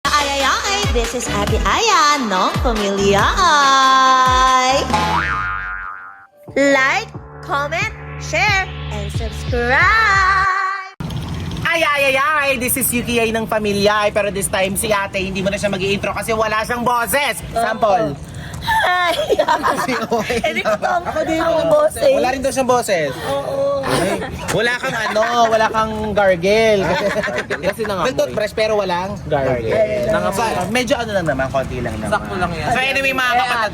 Ay, this is Ate Aya ng Pamilya Ay. Like, comment, share, and subscribe! Ay! This is Yuki Ay ng Pamilya Ay. Pero this time si ate, hindi mo na siya mag-i-intro kasi wala siyang boses. Sample. Hi! Hindi ko ang boses. Wala rin daw siyang boses. Oo. Wala kang wala kang gargle. Kasi nangamoy. May toothbrush pero walang gargle. So, medyo lang naman, konti lang naman. Sakto lang yan. So anyway mga kapatid,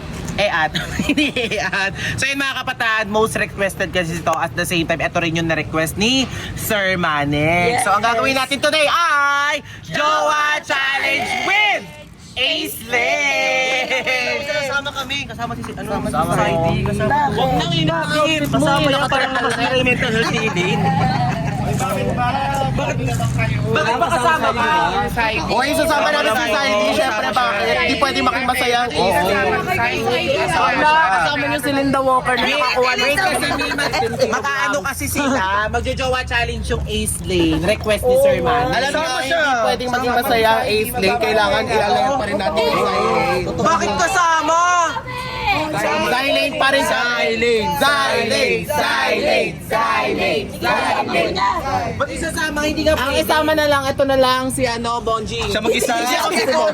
So yun mga kapatid, most requested kasi ito at the same time, ito rin yung na-request ni Sir Manik. So ang gagawin natin today ay Jowa Challenge with Aislinn! Kasama kami, kasama si Society, kasama. Huwag nang inakit! Kasama yung parang mental health ni Aislinn. Bakit ba kasama ka? O yung sasama namin sa society, syempre bakit? Hindi pwede maging masaya ang kasama niyo si Linda Walker na nakakuha ng Makaano kasi sila, magjo-jowa challenge yung Aislinn, request ni Sir Man. Alam niyo, hindi pwedeng maging masaya ang Aislinn, kailangan i-align pa rin natin yung Aislinn. Bakit kasama? Aislinn pa rin sa Aislinn. Ba't isasama? Hindi ka Ang isama na lang, ito na lang si Bonjing. siya mag-isa.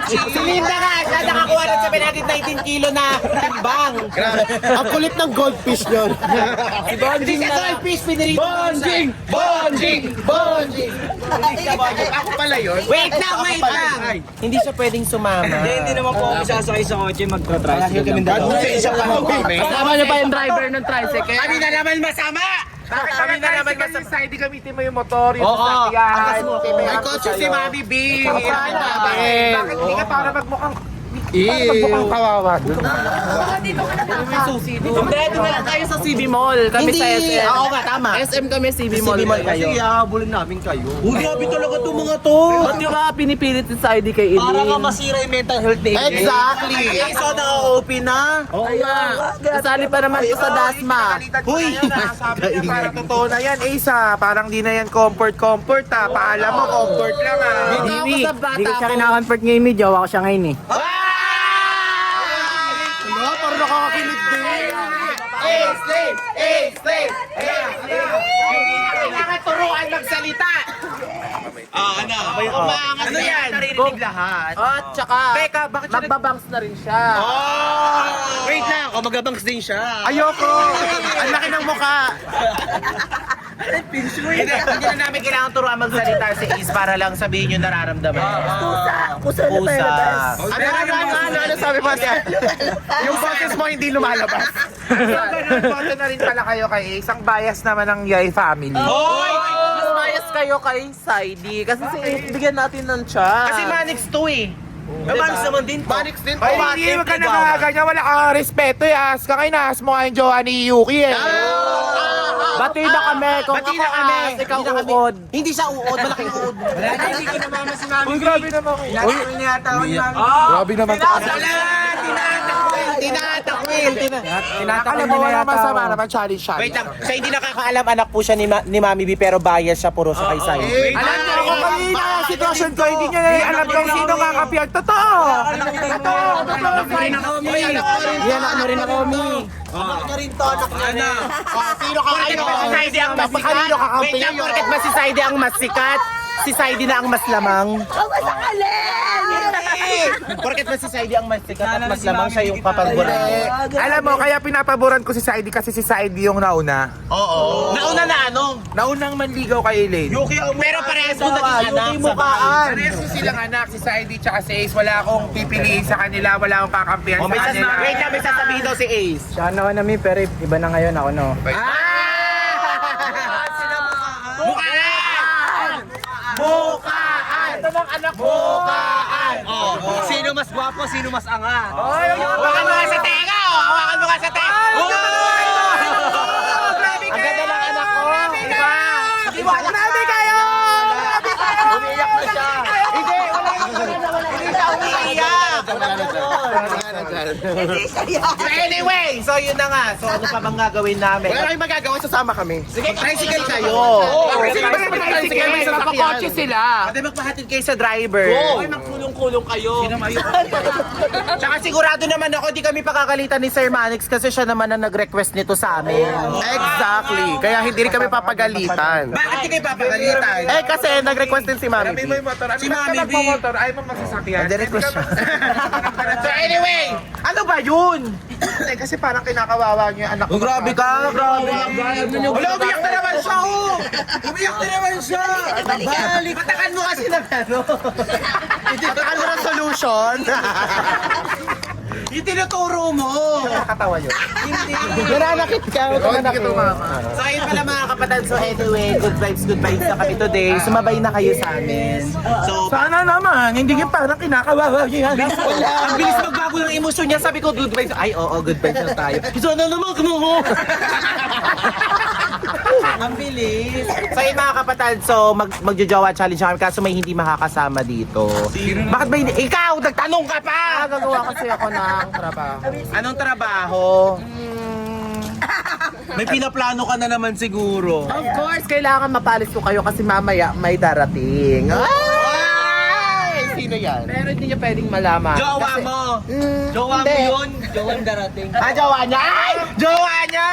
Si Linda nga, siya nakakuha ng 719 kilo na timbang. Ang kulit ng goldfish yun. Si Bonjing na. Goldfish, pinirito. Bonjing! Ako pala yun. Wait lang. Hindi siya pwedeng sumama. Hindi naman po ako sasakay sa kotse magtra-tricycle. Kasama niyo pa yung driver ng tricycle. Kami na naman masama! Kami na naman masama. Side gamitin mo yung motor, yung Oo. sasakyan. May kotse si Mami B. Bakit hindi ka para magmukhang magmukhang kawawa? Susi. Hindi, doon na lang kayo sa CB Mall. Kami sa SM. Oo nga, tama. SM kami, CB Mall. CB Mall kayo. Ihahabulin namin kayo. Grabe talaga itong mga to. Ba't yung mga pinipilit sa ID kay Eileen? Para ka masira yung mental health ni Aileen. Exactly. So, na-open na. Oo nga. Kasali pa naman ito sa Dasma. Huy! Parang totoo na yan, Asa. Parang di na yan comfort ha. Paalam mo, comfort lang ha. Hindi ako sa bata Hindi ko siya ko. kinaka-comfort ngayon, may jowa ko siya ngayon eh. Ano? Parang nakakakilig din. Kailangan turuan magsalita. Ano yan? Narinig lahat. At tsaka, Teka, bakit siya magbabangs na rin siya. Wait lang, magabangs din siya. Ayoko. Ang laki ng mukha. Hindi na namin kailangan turuan magsalita si Is para lang sabihin yung nararamdaman. Kusa na tayo labas. Ano sabi mo siya? Yung boses mo hindi lumalabas. So, ganun, boto na rin pala kayo kay Ace. Ang bias naman ng Yay family. Hoy! Mas bias kayo kay Saidi. Kasi si Ace, bigyan natin ng chance. Kasi Manix to eh. Manix naman din to. Manix din. Ay, hindi ka na ganyan. Wala kang respeto eh. As ka kayo na. As mo nga yung jowa ni Yuki eh. Bati na kami. Kung Bati ako na kami. as, ikaw Hindi na kami. uod. Hindi siya uod, malaking uod. Hindi ko namama si Mami. Uy, grabe naman. Grabe naman. Tinatakwil. Alam mo, wala masama naman. Challenge siya. Wait lang, siya hindi nakakaalam anak po siya ni Mami B pero bias siya puro sa kay Saidi. Alam niyo, kung kanina ang sitwasyon ko, hindi niya alam kung sino kakapiyag. Totoo! Totoo! Yan ako rin ako, Mi. Anak niya rin to, anak niya rin. Sino ka kayo? Si Saidi ang mas sikat. Wait lang, porket ba si Saidi ang mas sikat? Si Saidi na ang mas lamang. Ako sa Porket ba si Saidi ang mas sikat at mas lamang siya yung papaboran. Alam mo, kaya pinapaboran ko si Saidi kasi si Saidi yung nauna. Oo. Nauna na ano? Naunang manligaw kay Elaine. Pero parehas mo naging anak sa bahay. Parehas ko silang anak, si Saidi tsaka si Ace. Wala akong pipiliin sa kanila, wala akong kakampihan Oh, sa kanila. wait lang, may sasabihin daw si Ace. Siya na na, Mi, pero iba na ngayon ako, no. Bukaan! Ito ng anak ko. Bukaan! Sino mas gwapo, sino mas angat? Hawakan mo nga sa tenga! Hawakan mo nga sa tenga! Ang ganda ng anak ko. Diba? Grabe kayo! Umiiyak na siya. Hindi siya umiiyak! So anyway, so yun na nga. So ano pa bang gagawin namin? Wala kayong magagawa, sasama kami. Sige, tricycle kayo! Sige, tricycle, may sasakyan. Napakotse sila. Pwede magpahatid kayo sa driver. Go! Ay, magpulong kulong-kulong kayo. Tsaka sigurado naman ako, di kami pakakalitan ni Sir Manix kasi siya naman ang nag-request nito sa amin. Exactly. Kaya hindi rin kami papagalitan. Bakit di kayo papakalitan? Eh kasi nag-request din si Mami Sabi B. mo yung motor. Si Mami B. motor, ayaw mo magsasakyan. Nag-request siya. So anyway, ano ba yun? Hindi, kasi parang kinakawawa niyo yung anak ko. Oh, grabe ka, grabe. Wala, umiyak na naman siya, oh! Umiyak na naman siya! Balik! Patakan mo kasi ng ano. Patakan mo ng solution. Yung tinuturo mo. Nakakatawa yun. Hindi. Nananakit ka. Hindi kita mama. So ayun pala mga kapatid. So anyway, good vibes na kami today. Sumabay na kayo sa amin. So, Sana naman, hindi ka parang kinakawawa niyo yan. ang bilis magbago ng emosyon niya. Sabi ko, good vibes. Ay, oo, good vibes na tayo. Sana naman, kumuho. Ang bilis. So ayun mga kapatid, so magjo-jowa challenge kami kaso may hindi makakasama dito. Bakit ba hindi? Ikaw, nagtanong ka pa! Gagawa kasi ako ng trabaho. Anong trabaho? May pinaplano ka na naman siguro. Of course, kailangan mapalis ko kayo kasi mamaya may darating. Ay! Sino yan? Pero hindi niya pwedeng malaman. Jowa Kasi- mo! Jowa mo Hindi. yun. Jowa darating. Ah, jowa niya! Ay! Jowa niya!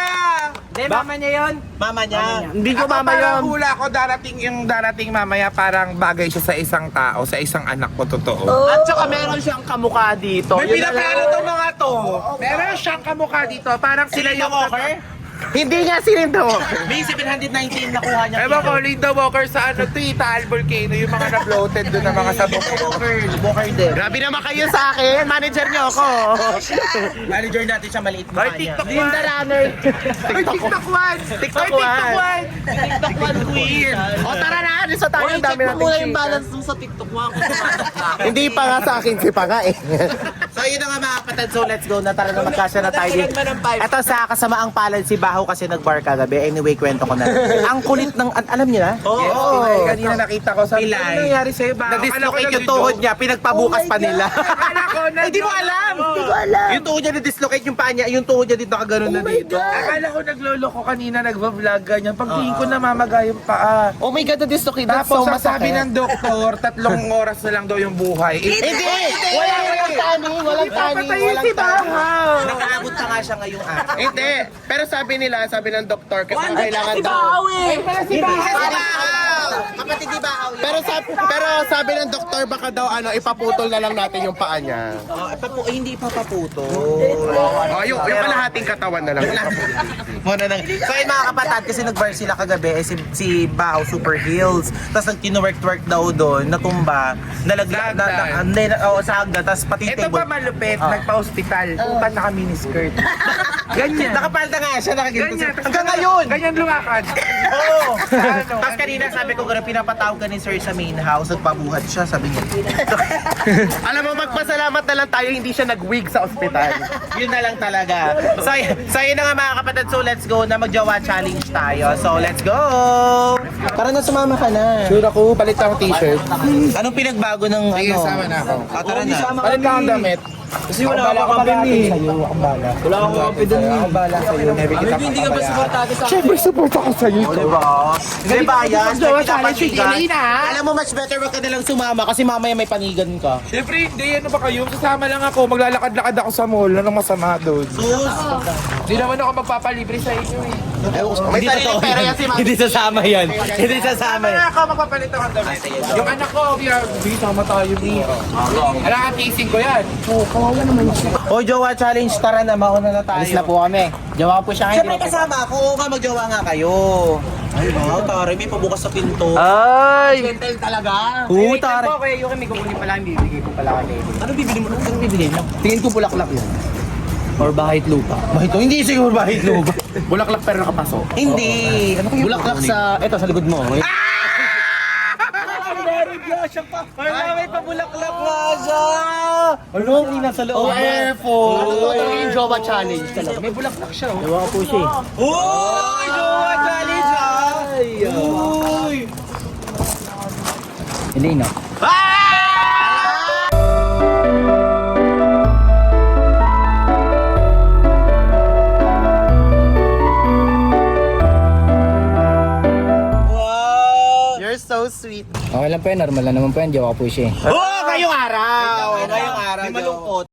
Hindi, mama niya yun. Mama niya. Hindi ko mama Parang yun. hula ko yung darating mamaya parang bagay siya sa isang tao, sa isang anak ko totoo. At saka meron siyang kamukha dito. May Yun na pinaplano lang. tong mga to. Meron siyang kamukha dito, parang sila Linda yung... Walker? Hindi nga si Linda Walker. B719 nakuha niya. Ewan ko, Linda Walker sa ano to, Taal Volcano, yung mga na-bloated doon na mga sabong. Walker din. Grabe naman kayo sa akin. Manager niyo ako. Manager natin siya, maliit mo Ay, kanya. TikTok Linda one! Runner. Ay, TikTok one! TikTok Ay, TikTok one. one! TikTok one queen! O tara na, alis na tayo. Ang dami nating chika. mo sa TikTok mo. Hindi pa nga sa akin, si pa nga eh. So yun na nga mga kapatid, so let's go na, tara na magkasya na tayo dito. Ito sa kasamaang palad si Baho kasi nag-bar kagabi. Anyway, kwento ko na. Ang kulit ng, alam niyo na? Oo! Kanina nakita ko sa... Pilay. Ano nangyari sa'yo ba? Na-dislocate yung tuhod niya, pinagpabukas pa nila. Akala ko na... Hindi mo alam! Yung tuhod niya na-dislocate yung paa niya, yung tuhod niya dito nakaganon na dito. Akala ko nagloloko kanina, nagva-vlog ganyan. Pagtingin ko namamaga yung paa. Oh my God, na-dislocate. That's Tapos so sabi masakit. ng doktor, 3 oras na lang daw yung buhay. Hindi! Walang tani, walang tani, walang tani. Nakaabot na nga siya ngayong araw. Hindi. Pero sabi nila, sabi ng doktor, kailangan daw. Si Bahaw! Kapatid ni Bahaw yun. Pero sabi ng doktor, baka daw ipaputol na lang natin yung paa niya. Hindi ipapaputo. Oh, yung kalahating katawan na lang. Muna nang. So ayun mga kapatid, kasi nag-bar sila kagabi, eh, si Bahaw Super Heels. Tapos nag-tino-work daw doon, natumba, nalaglag, sa hagdan, tapos pati Ito table. pa malupit, nagpa-hospital. Puta naka miniskirt. Ganyan. Nakapalda nga siya, nakaganto siya. Ganyan. Hanggang ngayon! Ganyan lumakad. Oo! Ano? Tapos kanina sabi ko, gano'n pinapatawag ka ni Sir sa main house, nagpabuhat siya, sabi niya. Alam mo, magpasalamat na lang tayo, hindi siya nag-wig sa ospital. Yun na lang talaga. So yun na nga mga kapatid, so let's go na mag-jowa challenge tayo. So let's go! Para na sumama ka na. Sure ako, palit ako t-shirt. Anong pinagbago ng Sige, ano? sama na ako. Tara na. Palit ka ang damit. Kasi wala akong kampi eh. Wala akong kampi doon eh. Hindi ka ba supportado sa akin? Siyempre, support ako sa'yo. Diba? Diba yan? Jowa May challenge with pinapanigan. Elena. Alam mo, much better wag ka na lang sumama kasi mamaya may panigan ka. Siyempre hindi, ano ba kayo? Sasama lang ako, maglalakad-lakad ako sa mall. Anong masama doon? Sus! Hindi naman ako magpapalibre sa inyo eh. May sariling pera yan si Mami. Hindi sasama yan. Hindi sasama Tama na ako, magpapalit ako ng damit. Yung anak ko, hindi sama tayo ni. Alam ka, teasing ko yan. O, jowa challenge, tara na, mauna na tayo. Alis na po kami. Jawa po siya Siyempre kasama ako, oo nga magjowa nga kayo. Ay, wow, tari, may pabukas sa pinto. Ay! Gentle talaga. Oo, tari. Kuya Yuki, may kukunin pala, bibigay ko pala kay Lady. Ano bibili mo? Ano bibili mo? Tingin ko bulaklak yun. Or bahit lupa. Bahito, hindi siguro bahito. Bulaklak pero nakapasok. Hindi. Ano kaya? Bulaklak sa, eto sa likod mo. Ay, may pabulaklak nga siya. Ano, hindi nasa loob. Careful! Ano talaga yung Jowa challenge talaga? May bulaklak siya. Jawa po siya eh. Uy, jowa challenge ah. Uy. Elena. Wow. You're so sweet. Okay lang po yan, normal lang naman po yan. Jawa po siya eh. Oh, ngayong araw. Ngayong araw. May malungkot.